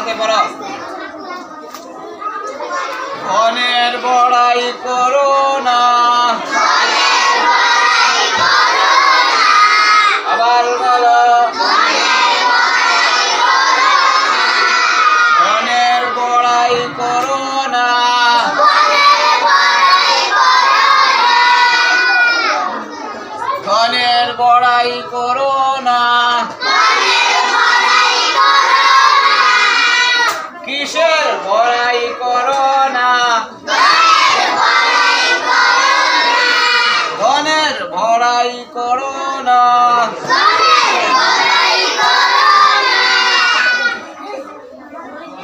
সাথে পড়ো। ধনের বড়াই করো না, আবার বলো। ধনের বড়াই করো না, ধনের বড়াই করো না। কিসের বড়াই করো না, ধনের বড়াই করো না।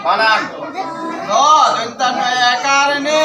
বানান দন্তান্ন একার নে